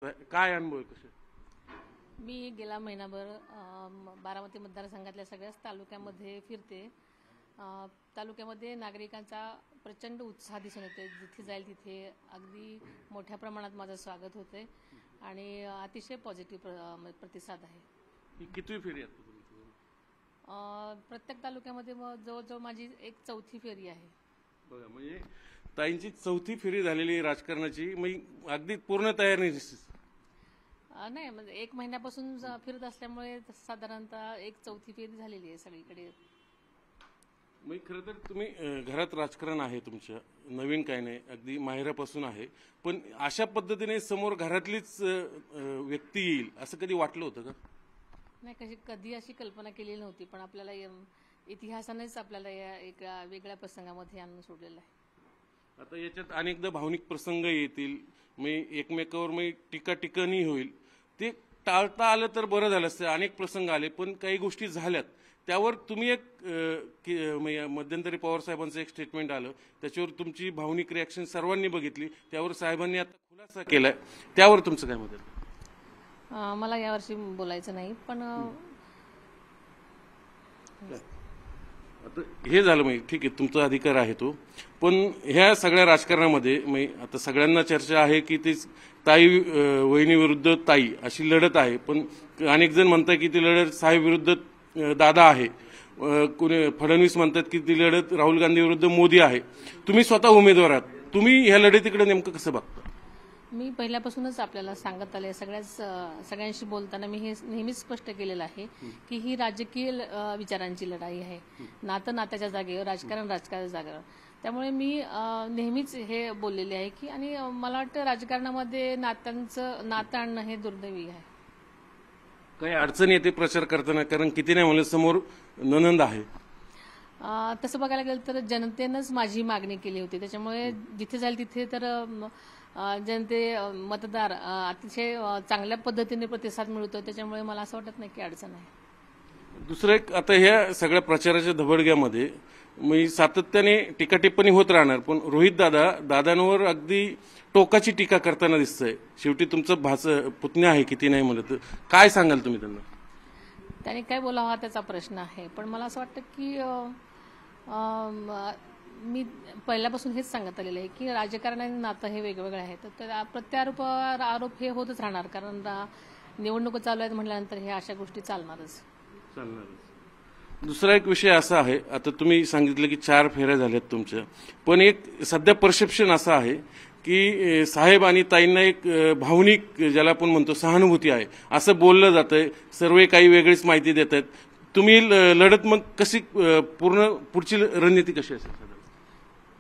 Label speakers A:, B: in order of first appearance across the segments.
A: काय अनुभव कसे?
B: मी गेला महिनाभर बारामती मतदारसंघातल्या सगळ्याच तालुक्यामध्ये फिरते. तालुक्यामध्ये नागरिकांचा प्रचंड उत्साह दिसून येतो. जिथे जाईल तिथे अगदी मोठ्या प्रमाणात माझं स्वागत होते आणि अतिशय पॉझिटिव्ह प्रतिसाद आहे.
A: ही कितवी फेरी आहे तुमची?
B: प्रत्येक तालुक्यामध्ये जवळजवळ माझी एक चौथी फेरी आहे.
A: बघा, म्हणजे ताईंची चौथी फेरी झालेली राजकारणाची, मग अगदी पूर्ण तयारी
B: नाही, म्हणजे एक महिन्यापासून फिरत असल्यामुळे साधारणतः एक चौथी फेरी झालेली आहे सगळीकडे.
A: मग खरं तर तुम्ही घरात राजकारण आहे तुमच्या, नवीन काय नाही, अगदी माहेरापासून आहे, पण अशा पद्धतीने समोर घरातलीच व्यक्ती येईल असं कधी वाटलं होतं का?
B: नाही, कधी अशी कल्पना केलेली नव्हती, पण आपल्याला इतिहासानेच आपल्याला या एका वेगळ्या प्रसंगामध्ये आणून सोडलेलं आहे.
A: आता याच्यात अनेकदा भावनिक प्रसंग येतील, मग एकमेकावर मग टीकाटिकणी होईल, ते टाळता आलं तर बरं झालं असतं. अनेक प्रसंग आले, पण काही गोष्टी झाल्यात, त्यावर तुम्ही एक मध्यंतरी पवार साहेबांचं एक स्टेटमेंट आलं, त्याच्यावर तुमची भावनिक रिॲक्शन सर्वांनी बघितली, त्यावर साहेबांनी आता खुलासा केलाय, त्यावर तुमचं काय मत आहे?
B: मला यावर्षी बोलायचं नाही, पण
A: आता हे झालं, मग ठीक आहे, तुमचा अधिकार आहे तो, पण ह्या सगळ्या राजकारणामध्ये मग आता सगळ्यांना चर्चा आहे की ती ताई वहिनी विरुद्ध ताई अशी लढत आहे, पण अनेक जण म्हणतात की ती लढत साहेब विरुद्ध दादा आहे, कोणी फडणवीस म्हणतात की ती लढत राहुल गांधी विरुद्ध मोदी आहे. तुम्ही स्वतः उमेदवार आहात, तुम्ही ह्या लढतीकडे नेमकं कसं बघता?
B: मी पहिल्यापासूनच आपल्याला सांगत आले, सगळ्यांशी बोलताना मी हे नेहमीच स्पष्ट केलेलं आहे की ही राजकीय विचारांची लढाई आहे, नात्याच्या जागेवर, राजकारणाच्या जागेवर. त्यामुळे मी नेहमीच हे बोललेले आहे की, आणि मला वाटतं राजकारणामध्ये नातं आणणं हे दुर्दैवी आहे.
A: काही अडचण येते प्रचार करताना, कारण किती नाही म्हणलं समोर ननंद आहे.
B: तसं बघायला गेलं तर जनतेनंच माझी मागणी केली होती, त्याच्यामुळे जिथे जाईल तिथे तर मतदार अतिशय चांगल्या पद्धतीने प्रतिसाद मिळतो, त्याच्यामुळे मला असं वाटत नाही की अडचण आहे.
A: दुसरं एक, आता ह्या सगळ्या प्रचाराच्या धबडग्यामध्ये मी सातत्याने टीकाटिप्पणी होत राहणार, पण रोहित दादांवर अगदी टोकाची टीका करताना दिसतंय. शेवटी तुमचं पुतण्या आहे, किती नाही म्हणलं तर काय सांगाल तुम्ही त्यांना?
B: त्यांनी काय बोलावं त्याचा प्रश्न आहे, पण मला असं वाटतं की मी पहिल्यापासून हेच सांगत आलेलं आहे की राजकारण आणि नातं हे वेगवेगळे आहे, तर प्रत्यारोपावर आरोप हे होतच राहणार, कारण निवडणुका चालू आहेत म्हटल्यानंतर हे अशा गोष्टी चालणारच.
A: दुसरा एक विषय असा आहे, आता तुम्ही सांगितलं की 4 फेऱ्या झाल्यात तुमच्या, पण एक सध्या परसेप्शन असं आहे की साहेब आणि ताईंना एक भावनिक, ज्याला आपण म्हणतो सहानुभूती आहे, असं बोललं जातंय, सर्व काही वेगळीच माहिती देत आहेत. तुम्ही लढत मग कशी पुढची रणनीती कशी असेल?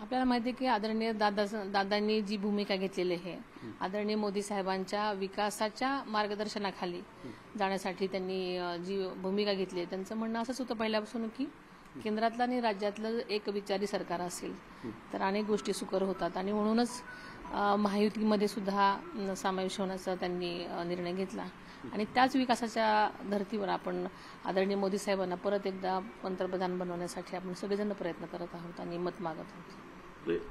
B: आपल्याला माहिती आहे की आदरणीय दादांनी जी भूमिका घेतलेली आहे, आदरणीय मोदी साहेबांच्या विकासाच्या मार्गदर्शनाखाली जाण्यासाठी त्यांनी जी भूमिका घेतली आहे, त्यांचं म्हणणं असंच होतं पहिल्यापासून की केंद्रातलं आणि राज्यातलं एक विचारी सरकार असेल तर अनेक गोष्टी सुकर होतात, आणि म्हणूनच महायुतीमध्ये सुद्धा समावेश होण्याचा त्यांनी निर्णय घेतला, आणि त्याच विकासाच्या धर्तीवर आपण आदरणीय मोदी साहेबांना परत एकदा पंतप्रधान बनवण्यासाठी आपण सगळेजण प्रयत्न करत आहोत आणि मत मागत आहोत.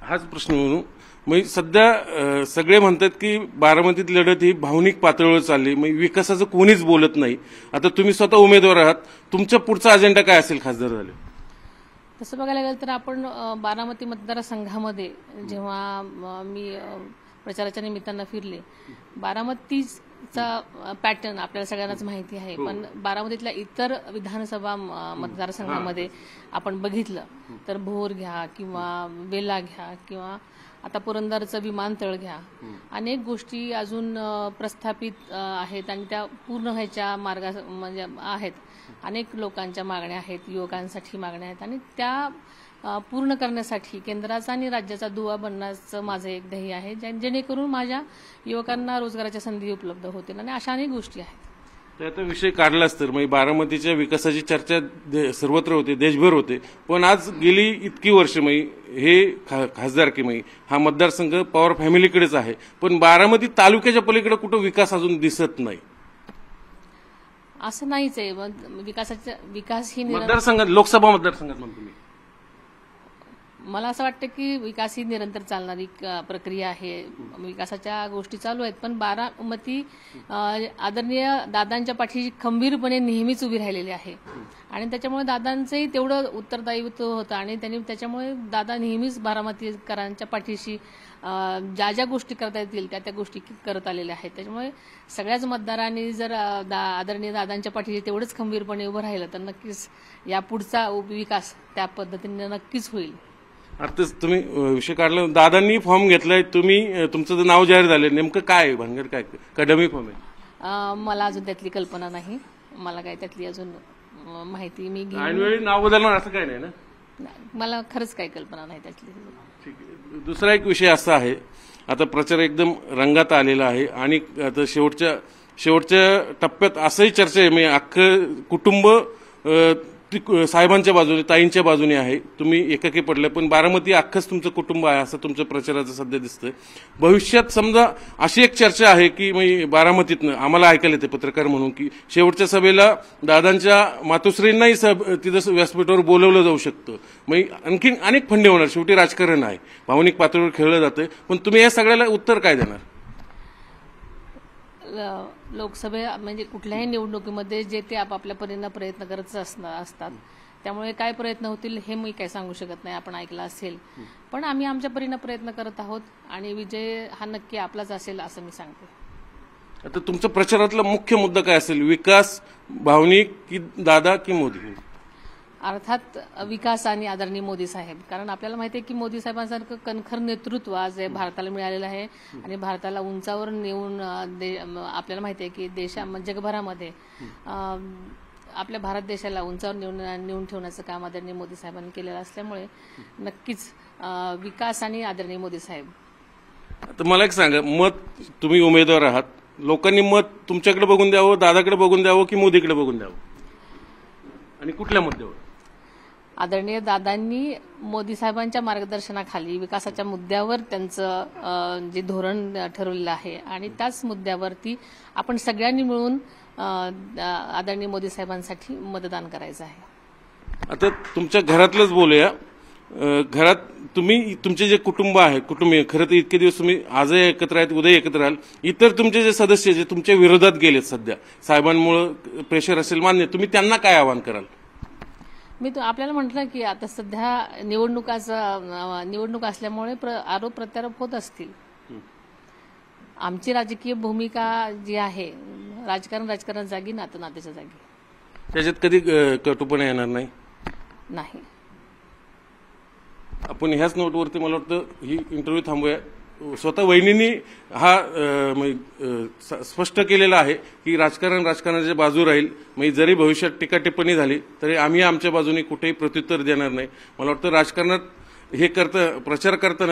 A: हाच प्रश्न म्हणून मग सध्या सगळे म्हणतात की बारामतीत लढत ही भावनिक पातळीवर चालली, मग विकासाचं कोणीच बोलत नाही. आता तुम्ही स्वतः उमेदवार आहात, तुमचा पुढचा अजेंडा काय असेल खासदार झाले?
B: तसं बघायला गेलं तर आपण बारामती मतदारसंघामध्ये जेव्हा मी प्रचाराच्या निमित्तानं फिरले, बारामतीचा पॅटर्न आपल्याला सगळ्यांनाच माहिती आहे, पण बारामतीतल्या इतर विधानसभा मतदारसंघामध्ये आपण बघितलं तर भोर घ्या किंवा वेला घ्या किंवा आता पुरंदरचं विमानतळ घ्या, अनेक गोष्टी अजून प्रस्थापित आहेत आणि त्या पूर्ण व्हायच्या म्हणजे आहेत. अनेक लोकांच्या मागण्या आहेत, युवकांसाठी मागण्या आहेत, आणि त्या पूर्ण करण्यासाठी केंद्राचा आणि राज्याचा दुवा बनण्याचं माझं एक ध्येय आहे, जेणेकरून माझ्या युवकांना रोजगाराच्या संधी उपलब्ध होतील, आणि अशा अनेक गोष्टी आहेत.
A: त्याचा विषय काढलाच तर मग बारामतीच्या विकासाची चर्चा सर्वत्र होते, देशभर होते, पण आज गेली इतकी वर्ष मग हे खासदार की मग हा मतदारसंघ पवार फॅमिलीकडेच आहे, पण बारामती तालुक्याच्या पलीकडे कुठं विकास अजून दिसत नाही.
B: असं नाहीच आहे, विकास ही
A: मतदारसंघात, लोकसभा मतदारसंघात म्हणतो मी.
B: मला असं वाटतं की विकास ही निरंतर चालणारी प्रक्रिया आहे. विकासाच्या गोष्टी चालू आहेत, पण बारामती आदरणीय दादांच्या पाठीशी खंबीरपणे नेहमीच उभी राहिलेली आहे आणि त्याच्यामुळे दादांचंही तेवढं उत्तरदायित्व होतं आणि त्यांनी त्याच्यामुळे दादा नेहमीच बारामतीकरांच्या पाठीशी ज्या ज्या गोष्टी करता येतील त्या त्या गोष्टी करत आलेल्या आहेत. त्याच्यामुळे सगळ्याच मतदारांनी जर आदरणीय दादांच्या पाठीशी तेवढंच खंबीरपणे उभं राहिलं तर नक्कीच यापुढचा विकास त्या पद्धतीने नक्कीच होईल.
A: आताच तुम्ही विषय काढला, दादांनी फॉर्म घेतलाय, तुम्ही तुमचं नाव जाहीर झालं, नेमकं काय भानगड काय का डमी फॉर्म आहे?
B: मला अजून त्यातली कल्पना नाही. मला काय त्यातली अजून माहिती मी
A: ऐनवेळी नाव बदलणार असं काय नाही ना?
B: मला खरंच काही कल्पना नाही त्यातली.
A: ठीक आहे. दुसरा एक विषय असा आहे, आता प्रचार एकदम रंगात आलेला आहे आणि आता शेवटच्या टप्प्यात असंही चर्चा आहे, म्हणजे अख्खं कुटुंब साहेबांच्या बाजूने, ताईंच्या बाजूने आहे. तुम्ही एकाकी पडले, पण बारामती अख्खंच तुमचं कुटुंब आहे असं तुमच्या प्रचाराचं सध्या दिसतंय. भविष्यात समजा अशी एक चर्चा आहे की म्हणजे बारामतीतनं आम्हाला ऐकायला येते पत्रकार म्हणून की शेवटच्या सभेला दादांच्या मातोश्रींनाही तिथं व्यासपीठावर बोलवलं जाऊ शकतं. म्हणजे आणखीन अनेक फंडे होणार. शेवटी राजकारण आहे, भावनिक पातळीवर खेळलं जातं. पण तुम्ही या सगळ्याला उत्तर काय देणार?
B: लोकसभे म्हणजे कुठल्याही निवडणुकीमध्ये जे ते आपापल्या परीने प्रयत्न करत असतात, त्यामुळे काय प्रयत्न होतील हे मी काही सांगू शकत नाही. आपण ऐकलं असेल, पण आम्ही आमच्या परीने प्रयत्न करत आहोत आणि विजय हा नक्की आपलाच असेल असं मी सांगते.
A: आता तुमच्या प्रचारातला मुख्य मुद्दा काय असेल? विकास, भावनिक की दादा की मोदी?
B: अर्थात विकास आणि आदरणीय मोदी साहेब, कारण आपल्याला माहिती आहे की मोदी साहेबांसारखं कणखर नेतृत्व आज भारताला मिळालेलं आहे आणि भारताला उंचावर नेऊन आपल्याला माहिती आहे की जगभरामध्ये आपल्या भारत देशाला उंचावर नेऊन ठेवण्याचं काम आदरणीय मोदी साहेबांनी केलेलं असल्यामुळे नक्कीच विकास आणि आदरणीय मोदी साहेब.
A: आता मला एक सांगा, मत तुम्ही उमेदवार आहात, लोकांनी मत तुमच्याकडे बघून द्यावं, दादाकडे बघून द्यावं की मोदीकडे बघून द्यावं, आणि कुठल्या मुद्द्यावर?
B: आदरणीय दादांनी मोदी साहेबांच्या मार्गदर्शनाखाली विकासाच्या मुद्द्यावर त्यांचं जे धोरण ठरवलेलं आहे आणि त्याच मुद्द्यावरती आपण सगळ्यांनी मिळून आदरणीय मोदी साहेबांसाठी मतदान करायचं आहे.
A: आता तुमच्या घरातलंच बोलूया. घरात तुमचे जे कुटुंब आहे, कुटुंबीय, खरं तर इतके दिवस तुम्ही आजही एकत्र आहेत, उद्या एकत्र राहाल. इतर तुमचे जे सदस्य जे तुमच्या विरोधात गेलेत सध्या, साहेबांमुळे प्रेशर असेल मान्य, तुम्ही त्यांना काय आवाहन कराल?
B: मी आपल्याला म्हटलं की आता सध्या निवडणूक असल्यामुळे आरोप प्रत्यारोप होत असतील. आमची राजकीय भूमिका जी आहे, राजकारण जागी, नातं नात्याच्या जागी.
A: त्याच्यात कधी कटुपणा येणार नाही. आपण ह्याच नोटवरती मला वाटतं ही इंटरव्ह्यू थांबूया. स्वतः वहिनींनी हा स्पष्ट केलेला आहे की राजकारणाच्या बाजू राहील. म्हणजे जरी भविष्यात टीका टिप्पणी झाली तरी आम्ही आमच्या बाजूने कुठेही प्रत्युत्तर देणार नाही. मला वाटतं राजकारणात प्रचार करताना